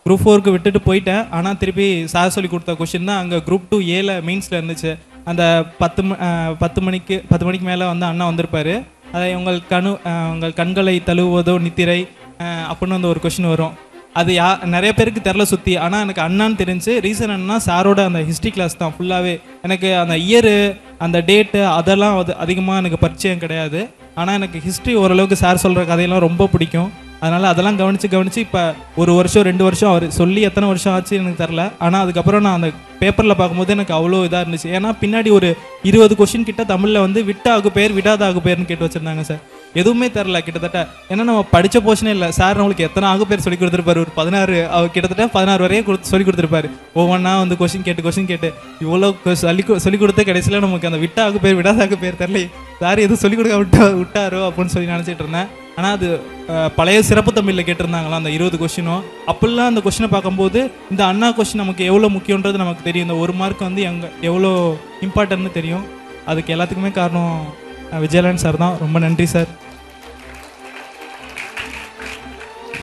Group 4க்கு விட்டுட்டு போயிட்டேன். ஆனால் திருப்பி சார் சொல்லி கொடுத்த கொஷின் தான் அங்கே குரூப் 2A மெயின்ஸில் இருந்துச்சு. அந்த 10 மணிக்கு மேலே வந்து அண்ணா வந்திருப்பார். அதை உங்கள் கண்களை தழுவுவதோ நித்திரை அப்படின்னு வந்து ஒரு கொஷின் வரும். அது நிறைய பேருக்கு தெரில சுற்றி. ஆனால் எனக்கு அண்ணான்னு தெரிஞ்சு. ரீசன் என்னன்னா சாரோட அந்த ஹிஸ்ட்ரி கிளாஸ் தான் ஃபுல்லாகவே. எனக்கு அந்த இயரு அந்த டேட்டு அதெல்லாம் அதிகமாக எனக்கு பரிச்சயம் கிடையாது. ஆனால் எனக்கு ஹிஸ்ட்ரி ஓரளவுக்கு சார் சொல்கிற கதையெல்லாம் ரொம்ப பிடிக்கும். அதனால் அதெல்லாம் கவனித்து இப்போ 1 வருஷம் 2 வருஷம் அவர் சொல்லி எத்தனை வருஷம் ஆச்சு எனக்கு தெரில. ஆனால் அதுக்கப்புறம் நான் அந்த பேப்பரில் பார்க்கும்போது எனக்கு அவ்வளோ இதாக இருந்துச்சு. ஏன்னா பின்னாடி ஒரு 20 கொஷின் கிட்ட தமிழில் வந்து விட்ட ஆகு பேர் விடாத ஆகு பேர்னு கேட்டு வச்சுருந்தாங்க சார். எதுவுமே தெரில கிட்டத்தட்ட. ஏன்னா நம்ம படித்த போர்ஷனே இல்லை. சார் நம்மளுக்கு எத்தனை ஆகு பேர் சொல்லி கொடுத்துருப்பாரு, ஒரு 16 அவர் கிட்டத்தட்ட 16 வரையும் சொல்லி கொடுத்துருப்பாரு. ஒவ்வொன்றா வந்து கொஷின் கேட்டு இவ்வளோ சொல்லி கொடுத்த கடைசியில் நமக்கு அந்த விட்ட ஆகு பேர் விடாத ஆகு பேர் தெரில. சார் எதுவும் சொல்லிக் கொடுக்க விட்டாரோ அப்படின்னு சொல்லி நினச்சிட்டு இருந்தேன். ஆனால் அது பழைய சிறப்பு தமிழில் கேட்டிருந்தாங்களா அந்த 20 கொஷினும். அப்படிலாம் அந்த கொஷினை பார்க்கும்போது இந்த அண்ணா கொஷின் நமக்கு எவ்வளோ முக்கியன்றது நமக்கு தெரியும். இந்த 1 மார்க் வந்து எவ்வளோ இம்பார்ட்டன்ட்னு தெரியும். அதுக்கு எல்லாத்துக்குமே காரணம் விஜயலான் சார் தான். ரொம்ப நன்றி சார்.